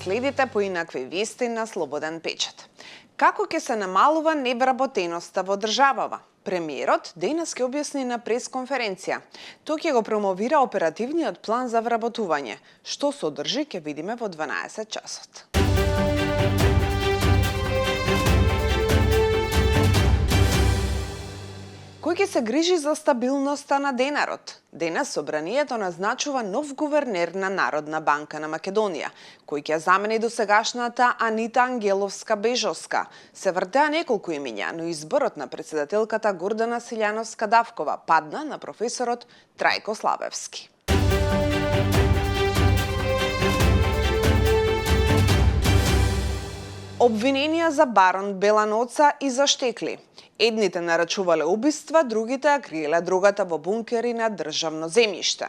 следите поинакви вести на Слободен печат. Како ќе се намалува невработеноста во државава? Премиерот денес ќе објасни на пресконференција. Тој ќе го промовира оперативниот план за вработување. Што содржи ќе видиме во 12 часот. Кој ќе се грижи за стабилноста на денарот? Денес собранието назначува нов гувернер на Народна банка на Македонија, кој ќе замени досегашната Анита Ангеловска-Бежовска. Се вртеа неколку имиња, но изборот на председателката Гордана Силјановска-Давкова падна на професорот Трајко Славевски. Обвиненија за барон Беланоца и за штекли. Едните нарачувале убиства, другите ја криеле дрогата во бункери на државно земјиште.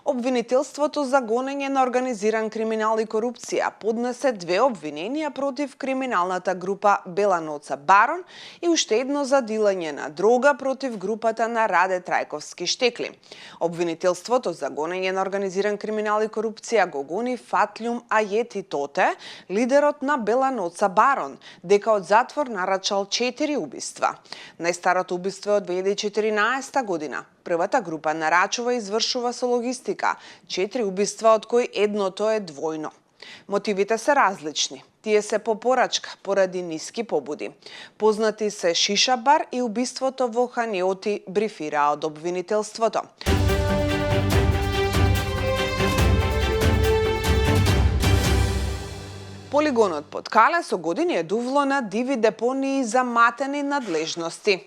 Обвинителството за гонење на организиран криминал и корупција поднесе 2 обвиненија против криминалната група Беланоца Барон и уште едно за дилање на дрога против групата на Раде Трајковски штекли. Обвинителството за гонење на организиран криминал и корупција го гони Фатлјум Ајети Тоте, лидерот на Беланоца Барон, дека од затвор нарачал 4 убиства. Најстарото убиство е од 2014 година. Првата група нарачува и извршува со логистика 4 убиства, од кои едното е двојно. Мотивите се различни. Тие се по порачка, поради ниски побуди. Познати се шиша бар и убиството во Ханиоти, брифира од обвинителството. Полигонот под Кале со години е дувло на диви депонии за матени надлежности.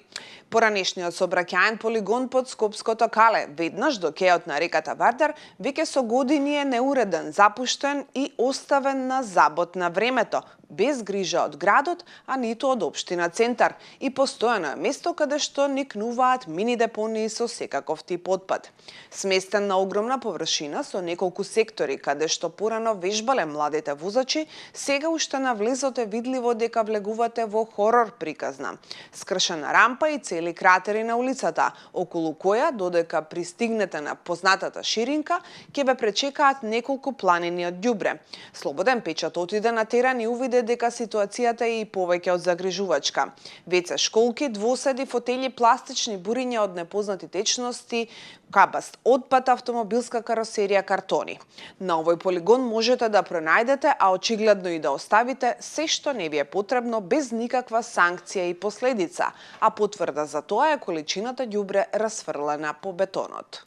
Поранешниот сообраќаен полигон под Скопското Кале, веднаш до кејот на реката Вардар, веќе со години е неуреден, запуштен и оставен на забот на времето, без грижа од градот, а ниту од општина Центар, и постојано е место каде што никнуваат мини депонии со секаков тип отпад. Сместен на огромна површина со неколку сектори каде што порано вежбале младите возачи, сега уште на влезот е видливо дека влегувате во хорор приказна. Скршена рампа и цели кратери на улицата, околу која, додека пристигнете на познатата ширинка, ќе ве пречекаат неколку планини од ѓубре. Слободен печат отиде на терен и увиде дека ситуацијата е и повеќе од загрижувачка. Веќе школки, двоседи, фотели, пластични буриња од непознати течности, кабаст отпад, автомобилска каросерија, картони. На овој полигон можете да пронајдете, а очигледно и да оставите се што не ви е потребно без никаква санкција и последица, а потврда за тоа е количината ѓубре расфрлена по бетонот.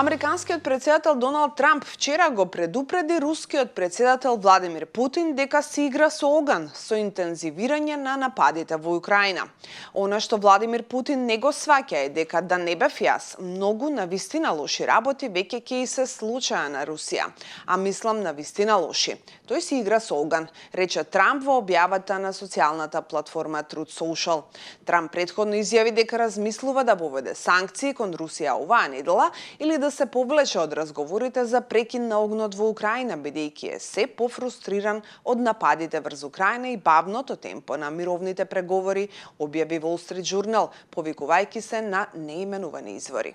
Американскиот председател Доналд Трамп вчера го предупреди рускиот председател Владимир Путин дека се игра со оган со интензивирање на нападите во Украина. Она што Владимир Путин не го сваќа е дека да не бев јас, многу навистина лоши работи веќе ќе и се случаја на Русија, а мислам навистина лоши. Тој се игра со оган, рече Трамп во објавата на социјалната платформа Truth Social. Трамп претходно изјави дека размислува да воведе санкции кон Русија оваа недела или да се повлече од разговорите за прекин на огнот во Украина, бидејќи е се пофрустриран од нападите врз Украина и бавното темпо на мировните преговори, објави Wall Street Journal, повикувајќи се на неименувани извори.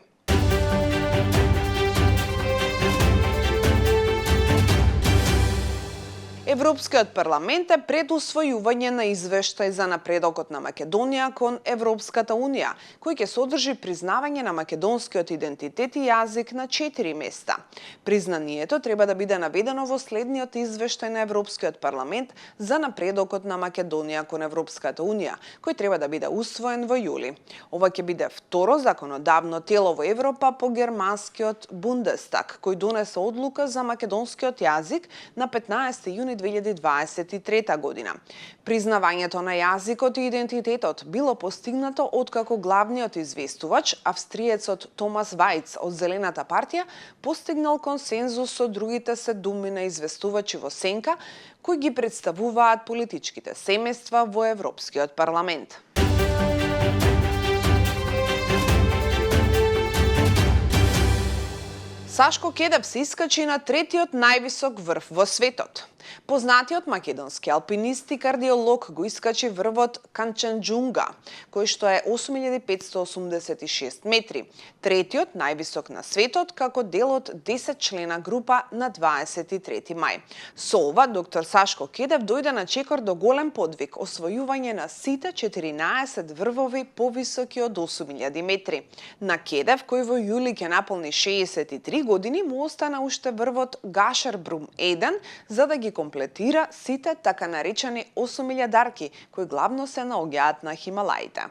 Европскиот парламент е пред усвојување на извештај за напредокот на Македонија кон Европската Унија, кој ќе содржи признавање на македонскиот идентитет и јазик на 4 места. Признанието треба да биде наведено во следниот извештај на Европскиот парламент за напредокот на Македонија кон Европската Унија, кој треба да биде усвоен во јули. Ова ќе биде второ законодавно тело во Европа по германскиот Бундестаг, кој донесе одлука за македонскиот јазик на 15 јуни 2023 година. Признавањето на јазикот и идентитетот било постигнато откако главниот известувач, австриецот Томас Вајц од Зелената партија, постигнал консензус со другите 7 известувачи во сенка, кои ги представуваат политичките семејства во Европскиот парламент. Сашко Кедеп се искачи на третиот највисок врв во светот. Познатиот македонски алпинист и кардиолог го искачи врвот Канченџунга, кој што е 8586 метри, третиот највисок на светот како дел од 10 члена група на 23 мај. Со ова, доктор Сашко Кедев дојде на чекор до голем подвиг, освојување на сите 14 врвови повисоки од 8000 метри. На Кедев, кој во јули ќе наполни 63 години, му остана уште врвот Гашербрум 1 за да ги комплетира сите така наречени 8000-дарки, кои главно се наоѓаат на Хималаите.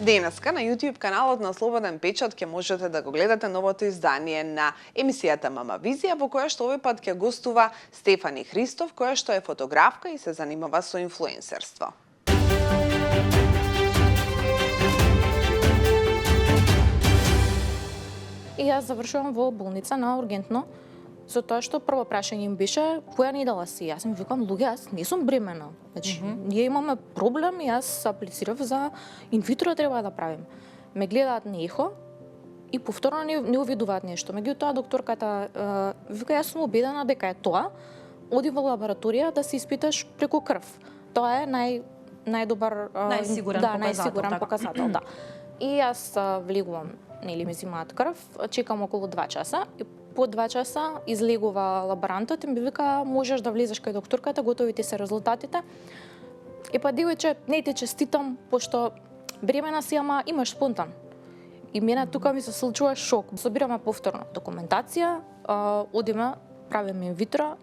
Денеска на YouTube каналот на Слободен печат ќе можете да го гледате новото издание на емисијата Мама Визија, во која што овој пат ќе гостува Стефани Христов, која што е фотографка и се занимава со инфлуенсерство. И јас завршувам во болница на ургентно, со тоа што прво прашање им беше која недела си. Јас им викам, луѓе, јас не сум бремена. Значи, ние имаме проблем и јас аплицирав за инвитро треба да правим. Ме гледаат на ехо и повторно не увидуваат нешто. Меѓутоа докторката вика, јас сум убедена дека е тоа. Оди во лабораторија да се испиташ преку крв. Тоа е најдобар најсигурен показател, да. И јас влегувам, нели ми зимаат крв, чекам околу 2 часа и по 2 часа излегува лаборантот и ми вика можеш да влезеш кај докторката, готови ти се резултатите. И па девојче, не те честитам пошто бремена си, ама имаш спонтан. И мене тука ми се случува шок. Собираме повторно документација, одиме, правиме инвитро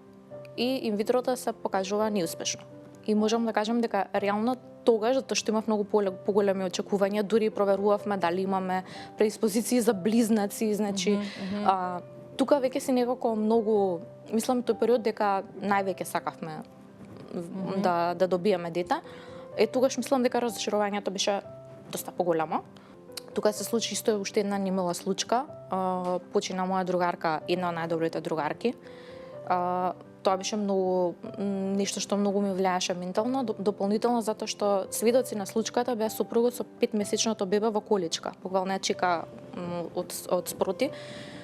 и инвитрото се покажува неуспешно. И можам да кажам дека реално тогаш, затоа што имав многу поголеми очекувања, дури проверувавме дали имаме предиспозиции за близнаци, значи тука веќе си некако многу, мислам тој период дека највеќе сакавме да добиеме дете. Тогаш мислам дека разочарувањето беше доста поголемо. Тука се случи исто уште една немила случка. Почина моја другарка, една од најдобрите другарки. Тоа беше многу нешто што многу ми влијаеше ментално, дополнително затоа што сведоци на случката беа сопругот со 5-месечното бебе во количка. Буквално ја чека од спроти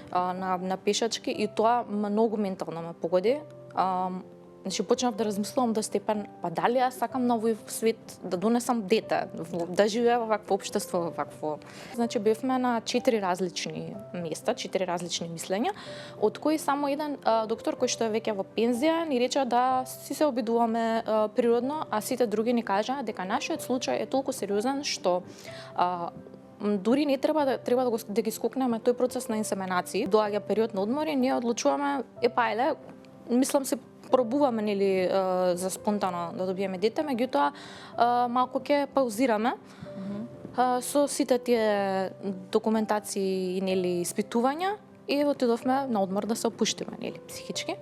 на пешачки и тоа многу ментално ме погоди. Значи почнав да размислувам до степен, па дали јас сакам на овој свет да донесам дете, да живеам во вакво општество, во вакво. Значи бевме на 4 различни места, 4 различни мислења, од кои само еден доктор кој што е веќе во пензија ни рече да си се обидуваме природно, а сите други ни кажаа дека нашиот случај е толку сериозен што дури не треба да ги скокнеме тој процес на инсеминација. Доаѓа период на одмор и ние одлучуваме ајде, мислам се пробуваме нели за спонтано да добиеме дете, меѓутоа малку ќе паузираме со сите тие документации и нели испитувања и отидовме на одмор да се опуштиме нели психички.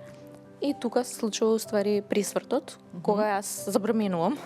И тука се случува уствари присвртот, кога јас забременувам.